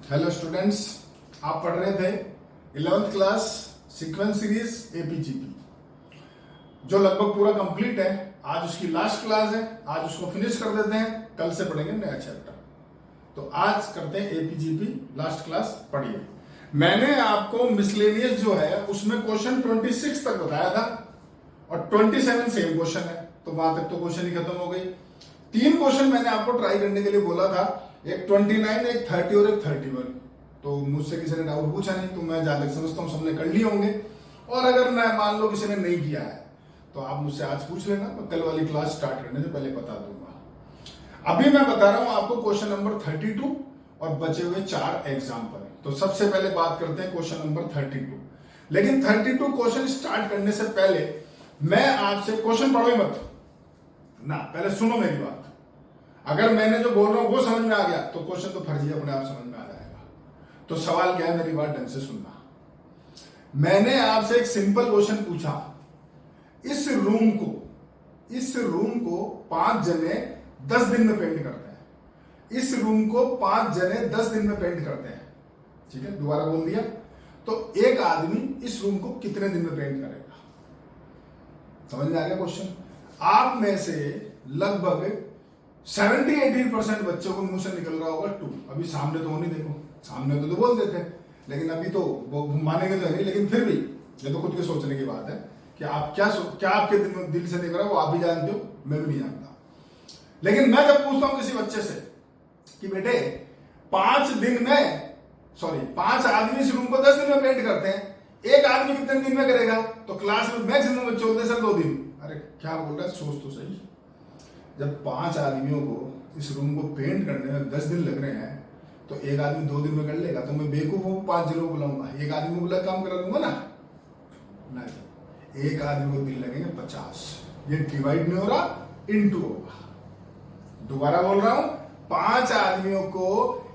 Hello students, आप पढ़ रहे थे 11th class sequence series AP GP जो लगभग पूरा कंप्लीट है। आज उसकी लास्ट क्लास है, आज उसको फिनिश कर देते हैं, कल से पढ़ेंगे नया चैप्टर। तो आज करते हैं एपीजीपी लास्ट क्लास। पढ़िए, मैंने आपको मिसलेनियस जो है उसमें क्वेश्चन 26 तक बताया था और 27 सेम क्वेश्चन है, तो वहां तक तो क्वेश्चन ही खत्म हो गई। 3 क्वेश्चन मैंने आपको ट्राई करने के लिए बोला था, एक 29, एक 30 और एक 31। तो मुझसे किसी ने डाउट पूछा नहीं, तो मैं जहां तक समझता हूँ सबने कर लिए होंगे। और अगर मैं मान लो किसी ने नहीं किया है तो आप मुझसे आज पूछ लेना, मैं कल वाली क्लास स्टार्ट करने से पहले बता दूंगा। अभी मैं बता रहा हूं आपको क्वेश्चन नंबर 32 और बचे हुए 4 एग्जाम्पल। तो सबसे पहले बात करते हैं क्वेश्चन नंबर 32। लेकिन 32 क्वेश्चन स्टार्ट करने से पहले मैं आपसे, क्वेश्चन पढ़ो ही मत ना, पहले सुनो मेरी बात। अगर मैंने जो बोल रहा हूं वो समझ में आ गया तो क्वेश्चन तो फर्जी अपने आप समझ में आ जाएगा। तो सवाल क्या है, मेरी बात ढंग से सुनना। मैंने आपसे एक सिंपल क्वेश्चन पूछा, इस रूम को 5 जने 10 दिन में पेंट करते हैं। इस रूम को 5 जने 10 दिन में पेंट करते हैं, ठीक है, दोबारा बोल दिया। तो एक आदमी इस रूम को कितने दिन में पेंट करेगा? समझ में आ गया क्वेश्चन? आप में से लगभग 70-80% बच्चों को मुंह से निकल रहा होगा 2। अभी सामने तो नहीं, देखो सामने तो बोल देते, लेकिन अभी तो वो मानेंगे तो नहीं। लेकिन फिर भी ये तो खुद के सोचने की बात है कि आप क्या आपके दिल से निकल रहा है वो आप भी जानते हो, मैं भी नहीं जानता। लेकिन मैं जब पूछता हूं किसी बच्चे से कि बेटे 5 आदमी इस रूम को 10 दिन में पेंट करते हैं, एक आदमी कितने दिन में करेगा? तो क्लास में मैक्सिमम बच्चे होते हैं सर 2 दिन। अरे क्या बोल रहा है, सोच तो सही। जब 5 आदमियों को इस रूम को पेंट करने में 10 दिन लग रहे हैं तो एक आदमी 2 दिन में कर लेगा, तो मैं बेवकूफ हूं 5 जनों को बुलाऊंगा, एक आदमी को बुला काम करा दूंगा ना? नहीं, एक आदमी को दिन लगेंगे 50। ये डिवाइड नहीं हो रहा, इनटू होगा। दोबारा बोल रहा हूं, 5 आदमियों को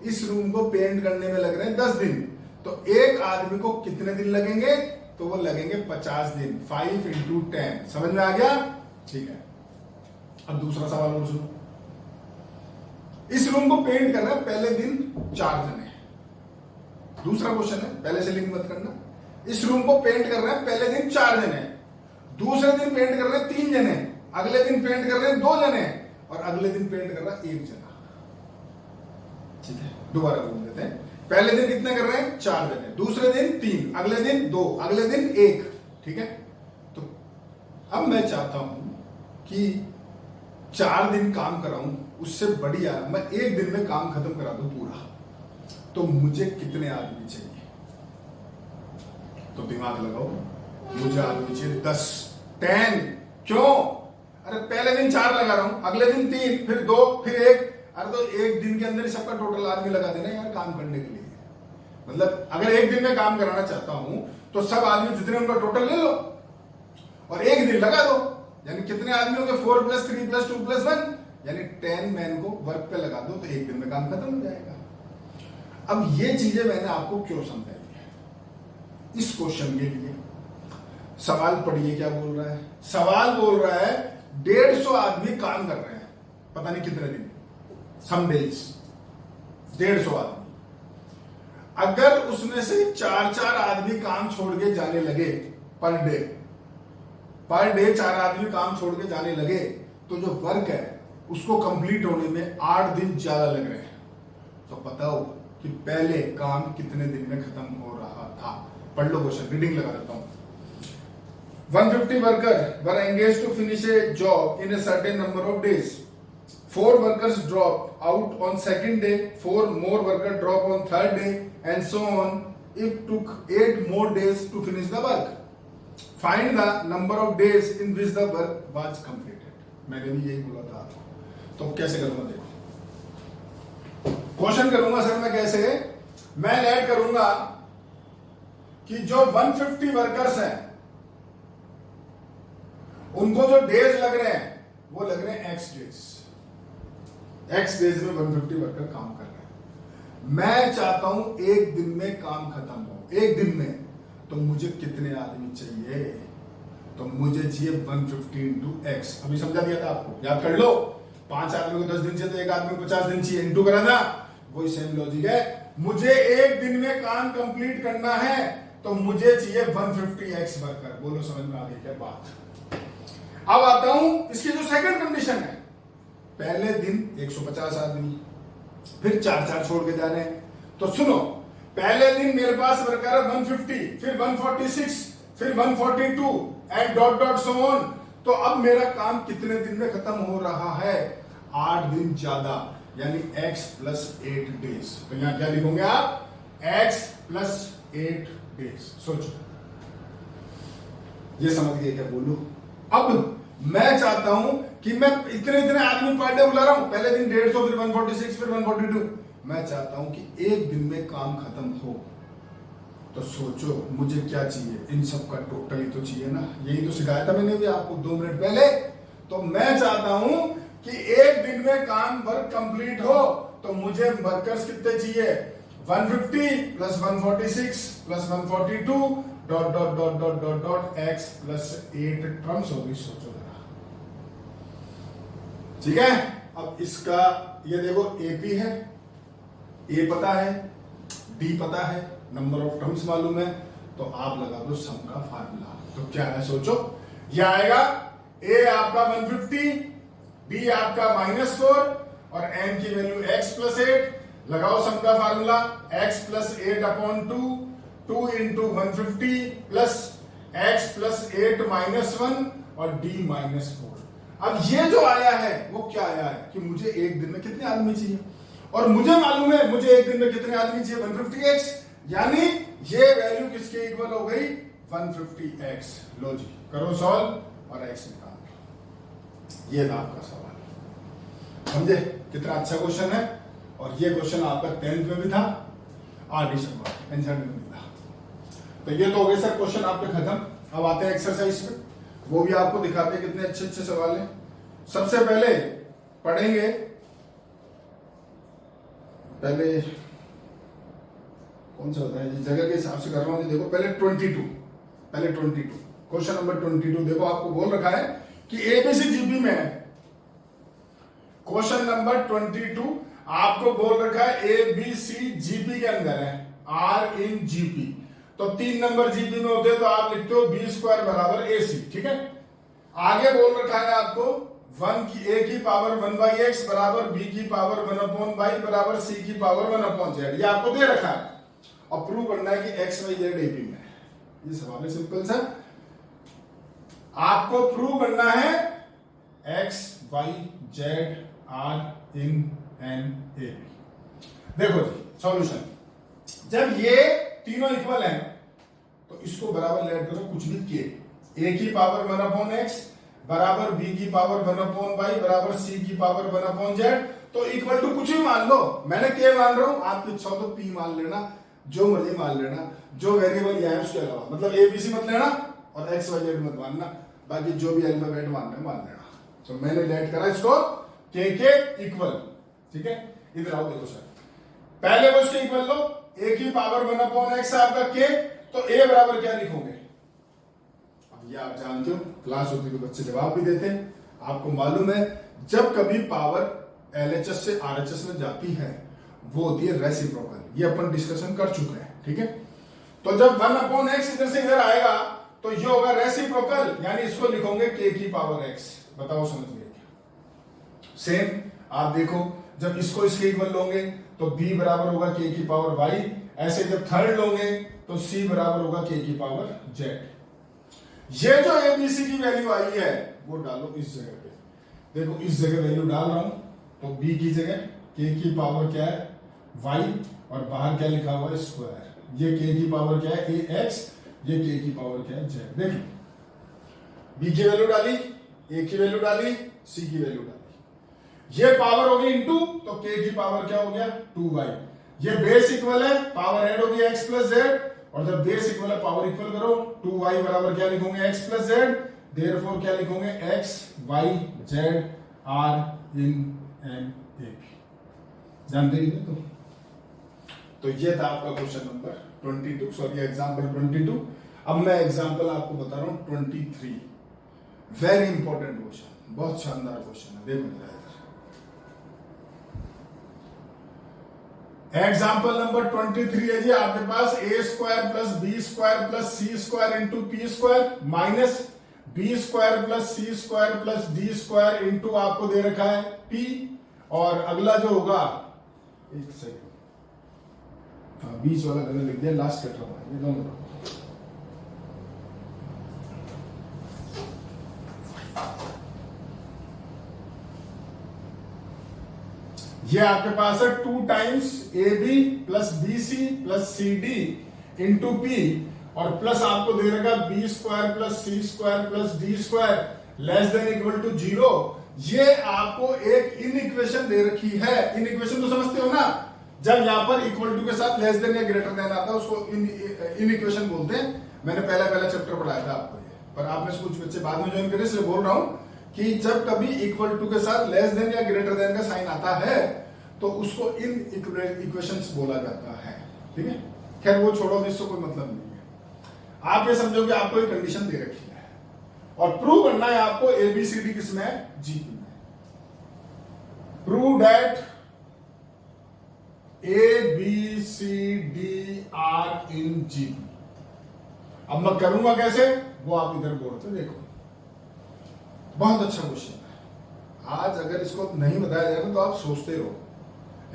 इस रूम को पेंट करने में लग रहे हैं 10 दिन, तो एक आदमी को कितने दिन लगेंगे? तो वो लगेंगे 50 दिन। 5 × 10। समझ में आ गया? ठीक है। अब दूसरा सवाल और सुनो। इस रूम को पेंट करना पहले दिन 4 जने। दूसरा क्वेश्चन है, पहले से लिंक मत करना। इस रूम को पेंट कर रहे हैं पहले दिन 4 जने, दूसरे दिन पेंट कर रहे हैं 3 जने, अगले दिन पेंट कर रहे हैं 2 जने, और अगले दिन पेंट कर रहा है 1 जना। ठीक है, दोबारा बोल देते हैं। पहले दिन कितने कर रहे हैं? 4 जने, दूसरे दिन 3, अगले दिन 2, अगले दिन 1। ठीक है, तो अब मैं चाहता हूं कि 4 दिन काम कराऊं, उससे बढ़िया मैं 1 दिन में काम खत्म करा दूं पूरा। तो मुझे कितने आदमी चाहिए? तो दिमाग लगाओ, मुझे आदमी चाहिए 10। क्यों? अरे पहले दिन 4 लगा रहा हूं, अगले दिन 3, फिर 2, फिर 1। अरे तो 1 दिन के अंदर सबका टोटल आदमी लगा देना यार काम करने के लिए। मतलब अगर 1 दिन में काम कराना चाहता हूं तो सब आदमी जितने उनका टोटल ले लो और 1 दिन लगा दो। यानी कितने आदमियों के 4 + 3 + 2 + 1, यानी 10 मैन को वर्क पे लगा दो तो 1 दिन में काम खत्म हो जाएगा। अब ये चीजें मैंने आपको क्यों समझाई है? इस क्वेश्चन के लिए सवाल पढ़िए क्या बोल रहा है। सवाल बोल रहा है 150 आदमी काम कर रहे हैं, पता नहीं कितने दिन, सम डेज 150 आदमी। अगर उसमें से 4 आदमी काम छोड़ के जाने लगे पर डे 4 आदमी काम छोड़ के जाने लगे, तो जो वर्क है उसको कंप्लीट होने में 8 दिन ज्यादा लग रहे हैं। तो बताओ कि पहले काम कितने दिन में खत्म हो रहा था? पढ़ लो क्वेश्चन, रीडिंग लगा देता हूं। 150 worker were engaged to finish a job in a certain number of days. 4 workers drop out on 2nd day, 4 more workers drop on 3rd day, and so on. It took 8 more days to finish the work. Find the number of days in which the work was completed. मैंने भी यही बोला था आपको। तो कैसे करूंगा देखो, क्वेश्चन करूंगा सर मैं कैसे? मैं ऐड करूंगा कि जो 150 वर्कर्स हैं उनको जो डेज लग रहे हैं वो लग रहे हैं X डेज में 150 वर्कर काम कर रहे हैं। मैं चाहता हूं 1 दिन में काम खत्म हो। 1 दिन में तो मुझे कितने आदमी चाहिए? तो मुझे चाहिए 150 × X। अभी समझा दिया था आपको, याद कर लो। 5 आदमी को 10 दिन चाहिए तो 1 आदमी को 50 दिन चाहिए, इंटू करा था। वही सेम लॉजिक है, मुझे एक दिन में काम कंप्लीट करना है तो मुझे चाहिए 150x वर्कर। बोलो समझ में आ गई क्या बात? अब आता हूं इसकी जो सेकंड कंडीशन है, पहले दिन 150 आदमी, फिर 4 छोड़ के जा रहे हैं। तो सुनो, पहले दिन मेरे पास वर्कर है 150, फिर 146, फिर 142 and dot dot so on. तो अब मेरा काम कितने दिन में खत्म हो रहा है? 8 दिन ज्यादा, यानी x प्लस 8 डेज। तो यहां क्या लिखोगे आप? x plus 8 days. सोचो, ये समझ गए क्या बोलूं? अब मैं चाहता हूं कि मैं इतने इतने आदमी पर डे बुला रहा हूं, पहले दिन 150, फिर 146, फिर 142। मैं चाहता हूं कि एक दिन में काम खत्म हो। तो सोचो मुझे क्या चाहिए? इन सब का टोटल ही तो चाहिए ना। यही तो सिखाया था मैंने भी आपको 2 मिनट पहले। तो मैं चाहता हूं कि एक दिन में काम वर्क कंप्लीट हो, तो मुझे वर्कर्स कितने चाहिए? 150 plus 146 plus 142 dot dot dot dot dot dot x plus 8 terms होगी। सोचो जरा, ठीक है। अब इसका ये देखो, एपी है, ए पता है, डी पता है, नंबर ऑफ टर्म्स मालूम है, तो आप लगा दो सम का फार्मूला। तो क्या है? सोचो, यह आएगा ए आपका 150, बी आपका -4 और एन की वैल्यू x प्लस 8। लगाओ सम का formula, x plus 8 upon 2 into 150 plus x plus 8 -1 और d -4। अब ये जो आया है वो क्या आया है कि मुझे एक दिन में कितने आदमी चाहिए, और मुझे मालूम है मुझे एक दिन में कितने आदमी चाहिए? 150x, यानी ये वैल्यू किसके इक्वल हो गई? 150x। लो जी, करो सॉल्व और x निकाल लो। ये था आपका सवाल। समझे कितना अच्छा क्वेश्चन है? और ये क्वेश्चन आपका 10th में भी था, 8 दिसंबर एनसीईआरटी में भी था। तो ये तो हो गए सर क्वेश्चन आपके खत्म। अब आते हैं एक्सरसाइज पे, वो भी आपको दिखाते हैं कितने अच्छे अच्छे सवाल हैं। सबसे पहले पढ़ेंगे, पहले कौन सा होता है, इस जगह के हिसाब से कर रहा हूं। देखो पहले 22 क्वेश्चन नंबर 22 देखो, आपको बोल रखा है कि एबीसी जीपी में है। क्वेश्चन नंबर 22 आपको बोल रखा है एबीसी जीपी के अंदर है, आर इन जीपी। तो 3 नंबर जीपी में होते हैं तो आप लिखते हो बी स्क्वायर बराबर ए सी, ठीक है। आगे बोल रखा है आपको 1 की ए की पावर 1/x बराबर बी की पावर 1/y बराबर सी की पावर 1/z। ये आपको दे रखा है और प्रूव करना है कि x y z एपी में है। ये सवाल है सिंपल सा, आपको प्रूव करना है x y z r in an A P. देखो जी सॉल्यूशन, जब ये तीनों इक्वल हैं तो इसको बराबर लेट करो कुछ भी के, a की पावर 1/x बराबर b की पावर 1/y बराबर c की पावर 1/z। तो इक्वल टू कुछ भी मान लो, मैंने k मान रहा हूं, आपकी इच्छा हो तो p मान लेना, जो मर्जी मान लेना, जो वेरिएबल है उसके अलावा, मतलब a b c मत लेना और x y z मत मानना, बाकी जो भी अल्फाबेट मानना है मान लेना। तो मैंने लेट करा इसको k के इक्वल, ठीक है। इधर आओ, देखो सर, पहले वो इसके इक्वल लो, a की पावर 1/x आपका k, तो a बराबर क्या लिखोगे? अब ये आप जानते हो, क्लास होती है तो बच्चे जवाब भी देते हैं। आपको मालूम है जब कभी पावर LHS से RHS में जाती है वो होती है रेसिप्रोकल, ये अपन डिस्कशन कर चुके हैं, ठीक है। तो जब 1/x इधर से इधर आएगा तो ये होगा रेसिप्रोकल, यानी इसको लिखोगे k की पावर x। बताओ समझ गए क्या? सेम आप देखो, जब इसको इसके इक्वल लोगे तो b बराबर होगा k की पावर y, ऐसे जब थर्ड लोगे तो c बराबर होगा k की पावर z। ये जो एबीसी की वैल्यू आई है वो डालो इस जगह पे। देखो इस जगह वैल्यू डाल रहा हूं, तो b की जगह k की पावर क्या है y, और बाहर क्या लिखा हुआ है स्क्वायर। ये k की पावर क्या है ax, ये k की पावर क्या है z। देखो b की वैल्यू डाली, a की वैल्यू डाली, c की वैल्यू डाली, ये पावर होगी इनटू, तो k की पावर क्या हो गया 2y। ये बेस इक्वल है, पावर ऐड होगी x प्लस z, और जब बेस इक्वल है पावर इक्वल करो, 2y बराबर क्या लिखोगे x प्लस z, देयरफॉर क्या लिखोगे x y z r in an A P. जानते ही तो। तो ये था आपका क्वेश्चन नंबर 22, सॉरी एग्जांपल 22। अब मैं एग्जांपल आपको बता रहा हूं 23, वेरी इंपॉर्टेंट क्वेश्चन, बहुत शानदार क्वेश्चन है। देखो एग्जाम्पल नंबर 23 है जी आपके पास A square plus B square plus C square into P square minus B square plus C square plus D square into आपको दे रखा है पी। और अगला जो होगा, एक सेकंड, बीच वाला गलत लिख दिया, लास्ट कट रहा है, ये दोनों। ये आपके पास है 2 times A B plus B C plus C D into P और प्लस आपको दे रखा B square plus C square plus D square less than equal to 0। ये आपको एक इन इक्वेशन दे रखी है। इन इक्वेशन तो समझते हो ना, जब यहां पर इक्वल टू के साथ लेस देन या ग्रेटर देन आता है उसको इन इक्वेशन बोलते हैं। मैंने पहला चैप्टर पढ़ाया था आपको ये, पर आपने कुछ बच्चे बाद में ज्वाइन करे, इसलिए बोल रहा हूं कि जब कभी इक्वल टू के साथ लेस देन या ग्रेटर देन का साइन आता है तो उसको इन इक्वेशंस बोला जाता है। ठीक है, खैर वो छोड़ो, इससे कोई मतलब नहीं है। आप ये समझो कि आपको एक कंडीशन दे रखी है और प्रूव करना है आपको एबीसीडी किसमें है, जीपी में। Prove that A B C D are in GP. अब मैं करूंगा कैसे, वो आप इधर बोर्ड पे देखो। बहुत अच्छा क्वेश्चन है। आज अगर इसको नहीं बताया जाएगा तो आप सोचते रहो,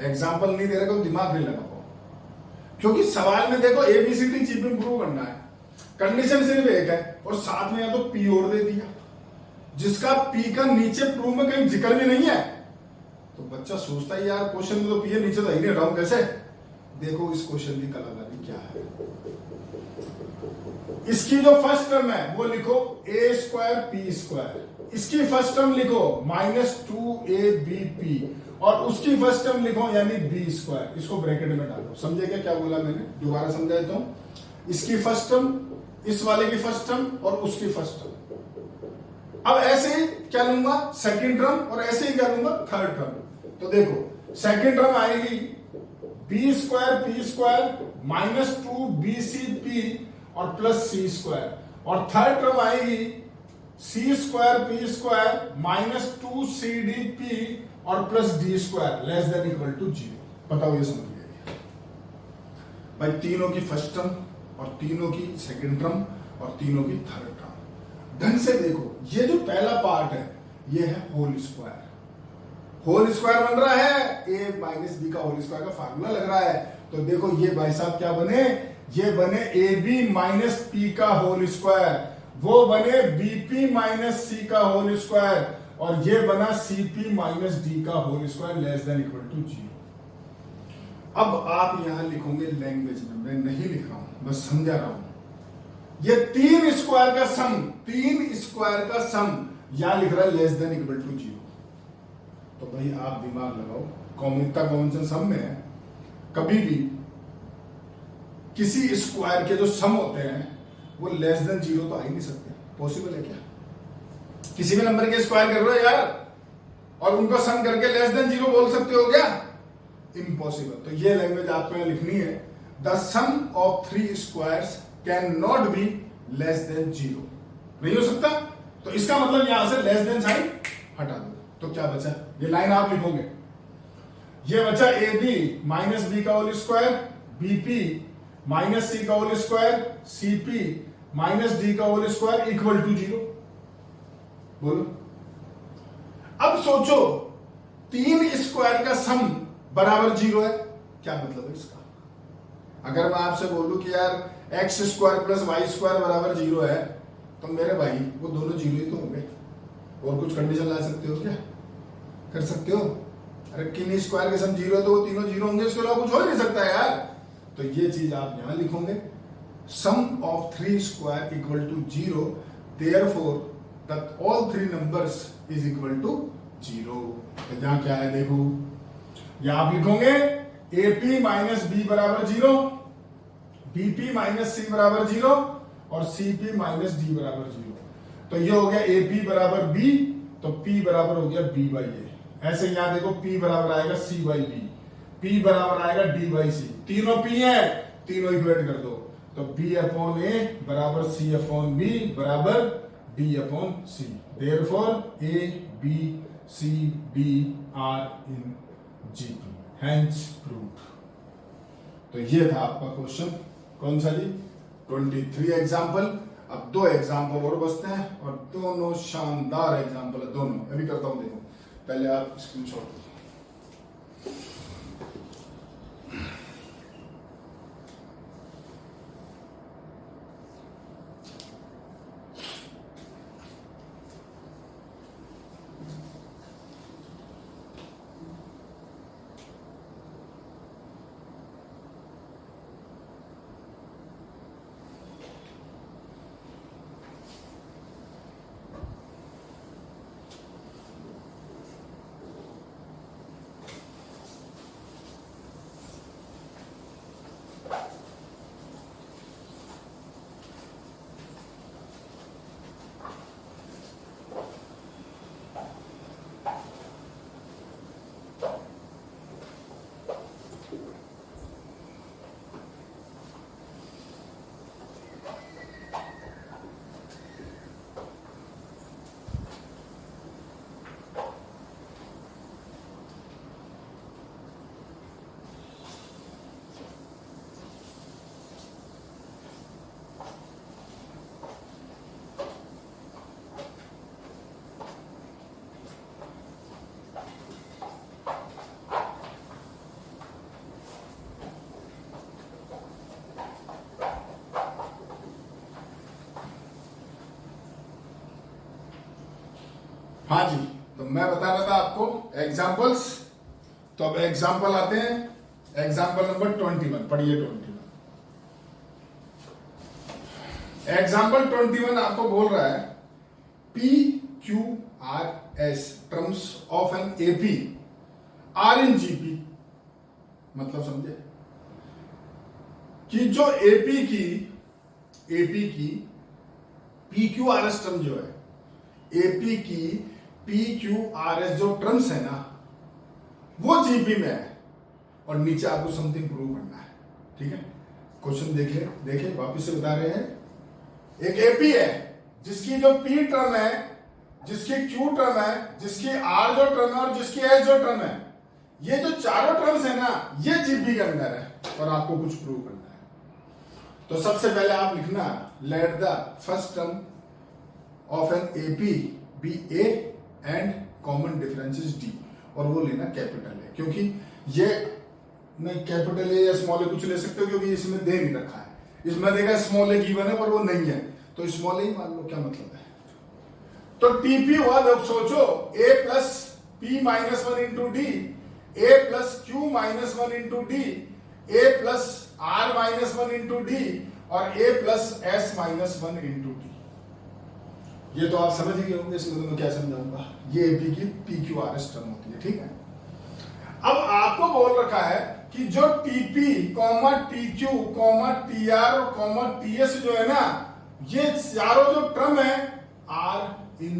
एग्जाम्पल नहीं दे रहे तो दिमाग नहीं लगाओ, क्योंकि सवाल में देखो एबीसीडी जीपी प्रूव करना है, कंडीशन सिर्फ एक है और साथ में या तो पी और दे दिया, जिसका पी का नीचे प्रूव में कहीं जिक्र भी नहीं है। तो बच्चा सोचता है यार क्वेश्चन में तो पी है, नीचे तो ही नहीं हटाऊं कैसे। देखो इस क्वेश्चन की कलाकारी क्या है। इसकी जो फर्स्ट टर्म है वो लिखो ए स्क्वायर पी स्क्वायर, इसकी फर्स्ट टर्म लिखो -2ab और उसकी फर्स्ट टर्म लिखो यानी बी स्क्वायर। इसको ब्रैकेट में डालो। समझे क्या बोला मैंने, दोबारा समझा देता हूं। इसकी फर्स्ट टर्म, इस वाले की फर्स्ट टर्म और उसकी फर्स्ट टर्म। अब ऐसे ही क्या लूंगा, सेकंड टर्म, और ऐसे ही क्या लूंगा, थर्ड टर्म। तो देखो सेकंड टर्म आएगी B square P square -2bcp और प्लस सी स्क्वायर, और थर्ड टर्म आएगी C square P square -2cdp और plus D square less than equal to 0। बताओ ये समझ गए भाई, तीनों की फर्स्ट टर्म और तीनों की सेकंड टर्म और तीनों की थर्ड टर्म। ढंग से देखो, ये जो पहला पार्ट है ये है होल स्क्वायर। होल स्क्वायर बन रहा है, ए माइनस बी का होल स्क्वायर का फार्मूला लग रहा है। तो देखो ये भाई साहब क्या बने, ये बने ए बी माइनस पी का होल स्क्वायर, वो बने बीपी माइनस सी का होल स्क्वायर, और ये बना सीपी माइनस डी का whole square less than equal to 0। अब आप यहां लिखोगे लैंग्वेज में, मैं नहीं लिख रहा हूं, बस समझा रहा हूं। ये 3 स्क्वायर का सम, 3 स्क्वायर का सम यहां लिख रहा है लेस देन इक्वल टू 0। तो भाई आप दिमाग लगाओ, कॉमन सम में है, कभी भी किसी स्क्वायर के जो सम होते हैं वो लेस देन 0 तो आ ही नहीं सकते। पॉसिबल है क्या? किसी भी नंबर के स्क्वायर कर रहे हो यार और उनको सम करके लेस देन 0 बोल सकते हो क्या? इम्पॉसिबल। तो ये लैंग्वेज आपको लिखनी है, the sum of 3 squares can not be less than 0। नहीं हो सकता। तो इसका मतलब यहां से लेस देन साइन हटा दो, तो क्या बचा? ये लाइन आप लिखोगे, ये बचा ए बी माइनस बी का whole square, BP minus C का whole square, CP minus D का होल स्क्वायर इक्वल टू 0। बोलो अब सोचो, 3 स्क्वायर का सम बराबर 0 है, क्या मतलब है इसका? अगर मैं आपसे बोलूं कि यार X square plus Y square बराबर 0 है, तो मेरे भाई वो दोनों 0 ही तो होंगे। और कुछ कंडीशन ला सकते हो क्या? कर सकते हो? अरे किन स्क्वायर के सम 0 है तो वो तीनों 0 होंगे, इसके अलावा कुछ हो ही नहीं सकता है यार। तो ये चीज आप यहां लिखोगे, sum of 3 square equal to 0, therefore that all 3 numbers is equal to 0। तो यहां क्या है देखो, यहां आप लिखोगे AP माइनस बी बराबर 0, BP माइनस सी बराबर 0 और CP माइनस डी बराबर 0। तो ये हो गया AP बराबर B, तो P बराबर हो गया B बाई A। ऐसे यहां देखो P बराबर आएगा C बाई B, P बराबर आएगा D बाई C। तीनों P है, तीनों इक्वेट कर दो, तो B अपॉन A बराबर C अपॉन B बराबर D upon C। Therefore A B C D are in GP, hence proved. तो ये था आपका क्वेश्चन, कौन सा जी, 23 एग्जाम्पल। अब 2 एग्जाम्पल और बचते हैं और दोनों शानदार एग्जाम्पल है दोनों। अभी करता हूं, देखो पहले आप स्क्रीनशॉट। हाँ जी, तो मैं बता रहा था आपको एग्जाम्पल्स। तो अब एग्जाम्पल आते हैं, एग्जाम्पल नंबर 21, पढ़िए 21। एग्जाम्पल 21 आपको बोल रहा है P Q R S terms of an AP are in GP. मतलब समझे कि जो एपी की P Q R S term जो है, एपी की पी क्यू आर एस जो टर्म्स है ना, वो जीपी में है और नीचे आपको समथिंग प्रूव करना है। ठीक है, क्वेश्चन देखे वापिस से बता रहे हैं। एक एपी है जिसकी जो पी टर्म है, जिसकी क्यू टर्म है, जिसकी आर जो टर्म है और जिसकी एस जो टर्म है, ये जो चारों टर्म्स है ना, ये जीपी के अंदर है और आपको कुछ प्रूव करना है। तो सबसे पहले आप लिखना, let the first term of an AP be A and common difference is D, और वो लेना कैपिटल है, क्योंकि ये नहीं कैपिटल है या स्मॉल है कुछ ले सकते हो, क्योंकि इसमें दे नहीं रखा है। इसमें देखा स्मॉल है गिवन है पर वो नहीं है, तो स्मॉल ही मान लो, क्या मतलब है। तो टीपी हुआ, जब सोचो A plus P minus 1 into D, A plus Q minus 1 into D, A plus R minus 1 into D और A plus S minus 1 into D. ये तो आप समझ ही गए होंगे, इसमें तो मैं क्या समझाऊंगा। ये एपी की P Q R S term होती है। ठीक है, अब आपको बोल रखा है कि जो TP comma T Q comma T R और कॉमा टी एस जो है ना, ये चारों जो टर्म है आर इन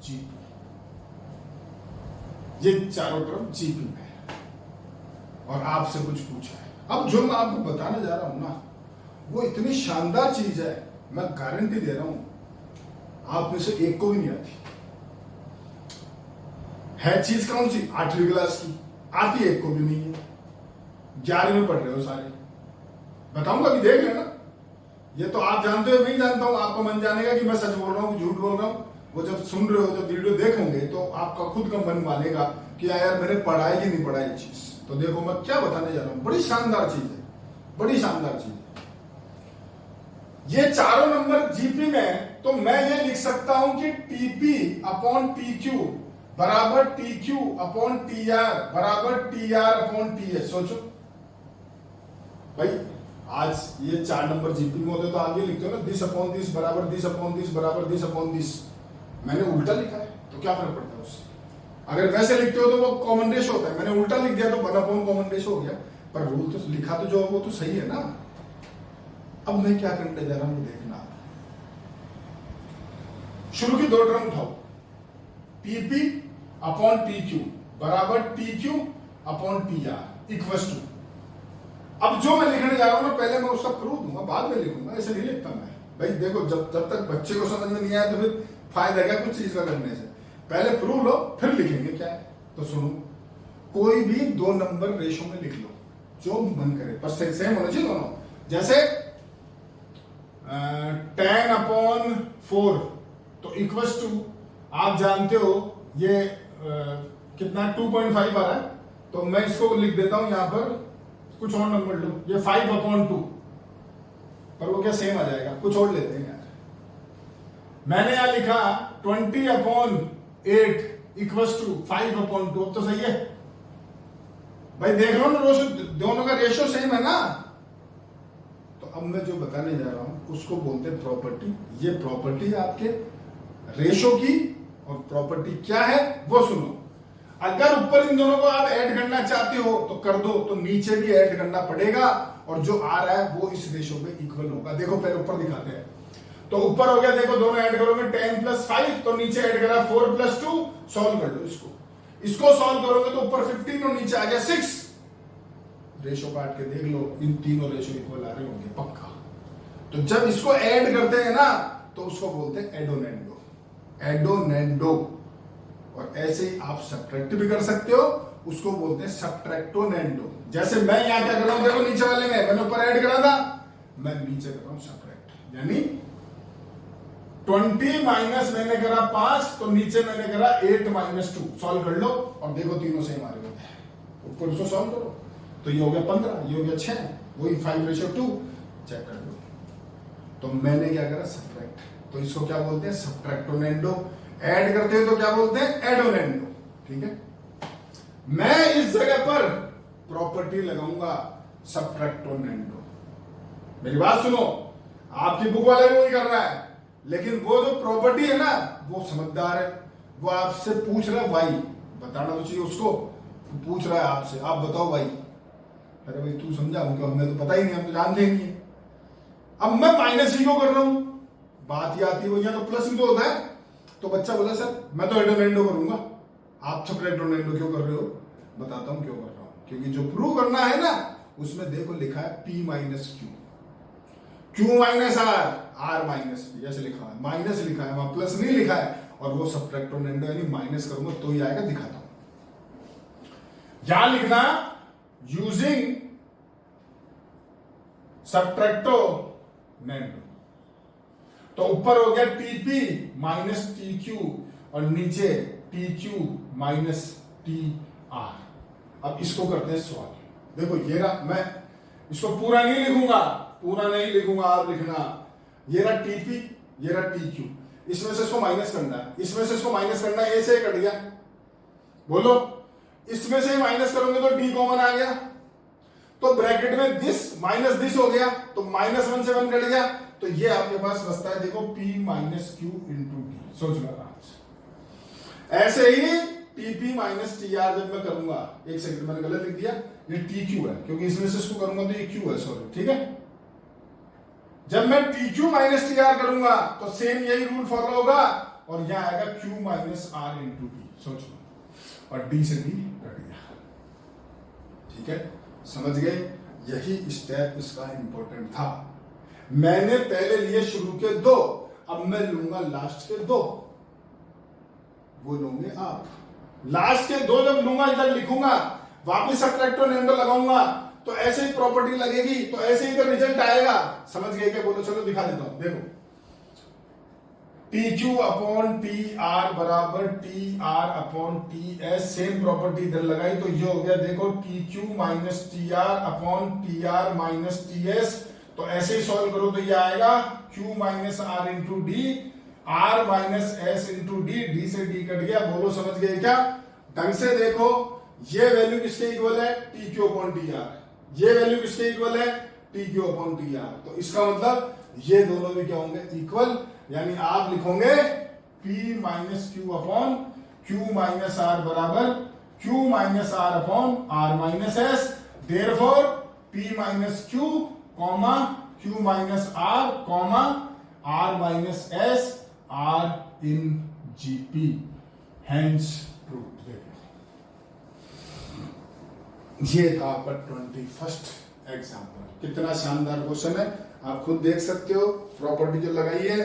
जीपी, ये चारों टर्म जीपी में है और आपसे कुछ पूछा है। अब जो मैं आपको बताने जा रहा हूं ना, वो इतनी शानदार चीज है, मैं गारंटी दे रहा हूं आप में से एक को भी नहीं आती है। चीज कौन सी, 8वीं क्लास की, आती एक को भी नहीं है। 11वीं में पढ़ रहे हो सारे, बताऊंगा कि देख लेना। ये तो आप जानते हो, मैं ही जानता हूं, आपको मन जानेगा कि मैं सच बोल रहा हूं झूठ बोल रहा हूं। वो जब सुन रहे हो, जब वीडियो देखोगे तो आपका खुद का मन मानेगा कि यार मैंने पढ़ा है कि नहीं पढ़ा ये चीज। तो देखो मैं क्या बताने जा रहा हूं, बड़ी शानदार चीज है, बड़ी शानदार चीज है। ये चारों नंबर जीपी में, तो मैं ये लिख सकता हूं कि टीपी अपॉन टी क्यू बराबर T Q upon T R बराबर T R upon T S. सोचो भाई, आज ये 4 नंबर जीपी में होते तो आप ये लिखते हो ना, दिस अपॉन दिस बराबर दिस अपॉन दिस बराबर दिस अपॉन दिस। मैंने उल्टा लिखा है तो क्या फर्क पड़ता है उससे। अगर वैसे लिखते हो तो वो कॉमन रेशो होता है, मैंने उल्टा लिख दिया तो 1 अपॉन कॉमन रेशो हो गया, पर रूल तो लिखा तो जो वो तो सही है ना। अब मैं क्या करने जा रहा हूं देखना। शुरू की 2 टर्म उठाओ, टीपी अपॉन टी क्यू बराबर T Q upon T R equal to. अब जो मैं लिखने जा रहा हूं ना, पहले मैं उसका प्रूफ दूंगा, बाद में लिखूंगा, ऐसे नहीं लिखता मैं। भाई देखो, जब तक बच्चे को समझ में नहीं आया तो फिर फायदा क्या कुछ चीज का करने से। पहले प्रूफ लो फिर लिखेंगे क्या है। तो सुनो, कोई भी 2 नंबर रेशो में लिख लो, जो मन करे, पर सेम होना चाहिए दोनों। जैसे 10/4 तो इक्वल्स टू, आप जानते हो ये कितना 2.5 आ रहा है, तो मैं इसको लिख देता हूं यहां पर, कुछ और नंबर लो, ये 5/2, पर वो क्या सेम आ जाएगा, कुछ और लेते हैं यार। मैंने यहां लिखा 20/8 इक्वल्स टू 5/2, अब तो सही है भाई, देख लो ना, दोनों का रेशियो सेम है ना। तो अब मैं जो बताने जा रहा हूं उसको बोलते हैं प्रॉपर्टी। ये प्रॉपर्टी है आपके रेशियो की, और प्रॉपर्टी क्या है वो सुनो। अगर ऊपर इन दोनों को आप ऐड करना चाहते हो तो कर दो, तो नीचे भी ऐड करना पड़ेगा, और जो आ रहा है वो इस रेशियो पे इक्वल होगा। देखो पहले ऊपर दिखाते हैं, तो ऊपर हो गया, देखो दोनों ऐड करोगे 10 + 5, तो नीचे ऐड करा 4 + 2, सॉल्व कर लो इसको सॉल्व करोगे तो ऊपर 15 और नीचे आ गया 6। रेशियो काट के देख लो, इन तीनों रेशियो इक्वल आ रहे होंगे पक्का। तो जब इसको ऐड करते हैं ना तो उसको बोलते हैं एडोनेंडो। और ऐसे ही आप सब्ट्रैक्ट भी कर सकते हो, उसको बोलते हैं सब्ट्रैक्टोनेंडो। जैसे मैं यहां क्या कर रहा हूं, देखो नीचे वाले में मैंने ऊपर ऐड करा था, मैं नीचे कर रहा हूं सब्ट्रैक्ट, यानी 20 माइनस मैंने करा 5, तो नीचे मैंने करा 8 - 2, सॉल्व कर लो और देखो तीनों सेम आ रहे होते हैं। ऊपर उसको सॉल्व करो तो ये हो गया 15, ये हो गया 6, वही 5/2, चेक कर लो। तो मैंने क्या करा सब्ट्रैक्ट, तो इसको क्या बोलते हैं सब्ट्रैक्टोनेंडो। ऐड करते हो तो क्या बोलते हैं एडोनेंडो। ठीक है, मैं इस जगह पर प्रॉपर्टी लगाऊंगा सब्ट्रैक्टोनेंडो। मेरी बात सुनो, आपकी बुक वाला भी वही कर रहा है, लेकिन वो जो प्रॉपर्टी है ना वो समझदार है, वो आपसे पूछ रहा है वाई, बताना तो चाहिए उसको, पूछ रहा है आपसे आप बताओ वाई। अरे भाई तू समझा, उनको हमें तो पता ही नहीं, हम तो जानते ही नहीं है। अब मैं माइनस ही क्यों कर रहा हूं, बात ही आती है भैया, तो प्लस ही तो होता है। तो बच्चा बोला सर मैं तो एडोनेंडो करूंगा, आप सब्ट्रैक्टोनेंडो क्यों कर रहे हो, बताता हूं क्यों कर रहा हूं। क्योंकि जो प्रूव करना है ना उसमें देखो लिखा है P - Q, Q - R, R - P, ऐसे लिखा है, माइनस लिखा है, वहां प्लस नहीं लिखा है, और वो सब्ट्रैक्टोनेंडो यानी माइनस करूंगा तो ही आएगा, दिखाता हूं। यहां लिखना यूजिंग सब्ट्रैक्टोनेंडो, तो ऊपर हो गया TP - TQ और नीचे TQ - TR। अब इसको करते हैं सॉल्व। देखो ये रहा, मैं इसको पूरा नहीं लिखूंगा, आप लिखना, ये रहा TP, ये रहा TQ, इसमें से इसको माइनस करना है, इसमें से इसको माइनस करना है, ए से कट गया, बोलो इसमें से माइनस करोगे तो D कॉमन आ गया, तो ब्रैकेट में दिस माइनस दिस हो गया, तो -1 से 1 कट गया, तो ये आपके पास बचता है देखो P - Q × D। सोच लो आराम से। ऐसे ही TP - TR जब मैं करूंगा, एक सेकंड मैंने गलत लिख दिया, ये TQ है क्योंकि इसमें से इसको करूंगा तो ये Q है, सॉरी, ठीक है। जब मैं TQ - TR करूंगा तो सेम यही रूल फॉलो होगा, और यहां आएगा Q - R × D। सोच लो, और D से D कट गया, ठीक है, समझ गए। यही स्टेप इसका इंपॉर्टेंट था। मैंने पहले लिए शुरू के 2, अब मैं लूंगा लास्ट के 2, वो लोगे आप। लास्ट के 2 जब लूंगा, इधर लिखूंगा, वापस सब्ट्रैक्टोनेंडो लगाऊंगा, तो ऐसे ही प्रॉपर्टी लगेगी, तो ऐसे ही तो रिजल्ट आएगा। समझ गए क्या, बोलो चलो दिखा देता हूं, देखो TQ/TR बराबर TR/TS, सेम प्रॉपर्टी इधर लगाई, तो ये हो गया देखो TQ - TR/TR - TS, तो ऐसे ही सॉल्व करो तो ये आएगा Q - R × D, R - S × D, D से D कट गया, बोलो समझ गए क्या। ढंग से देखो, ये वैल्यू किसके इक्वल है TQ/TR, ये वैल्यू किसके इक्वल है TQ/TR, तो इसका मतलब ये दोनों भी क्या होंगे इक्वल, यानी आप लिखोगे P - Q बराबर Q - R/R - S, therefore P - Q, Q - R, R - S are in GP, hence proved। ये था आपका 21st एग्जाम्पल। कितना शानदार क्वेश्चन है, आप खुद देख सकते हो, प्रॉपर्टी जो लगाई है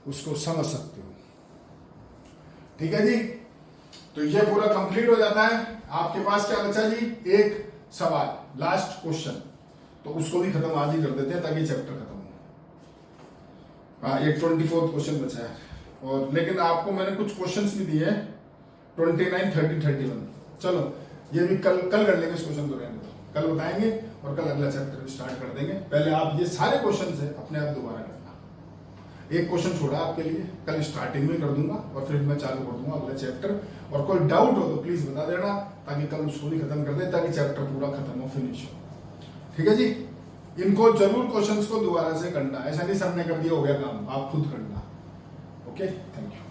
उसको समझ सकते हो, ठीक है जी। तो ये पूरा कंप्लीट हो जाता है। आपके पास क्या बचा जी, एक सवाल, लास्ट क्वेश्चन, तो उसको भी खत्म आज ही कर देते हैं ताकि चैप्टर खत्म हो। हाँ, एक 24 क्वेश्चन बचा है, और लेकिन आपको मैंने कुछ क्वेश्चंस भी दिए हैं 29, 30, 31। चलो ये भी कल कर लेंगे, इस क्वेश्चन को रहने दो, कल बताएंगे और कल अगला चैप्टर स्टार्ट कर देंगे। पहले आप ये सारे क्वेश्चन है अपने आप दोबारा करना। एक क्वेश्चन छोड़ा आपके लिए, कल स्टार्टिंग में कर दूंगा और फिर मैं चालू कर दूंगा अगला चैप्टर। और कोई डाउट हो तो प्लीज बता देना, ताकि कल उसको भी खत्म कर दे, ताकि चैप्टर पूरा खत्म हो, फिनिश हो। ठीक है जी, इनको जरूर क्वेश्चंस को दोबारा से करना, ऐसा नहीं सबने कर दिया हो गया काम, आप खुद करना। Okay, thank you.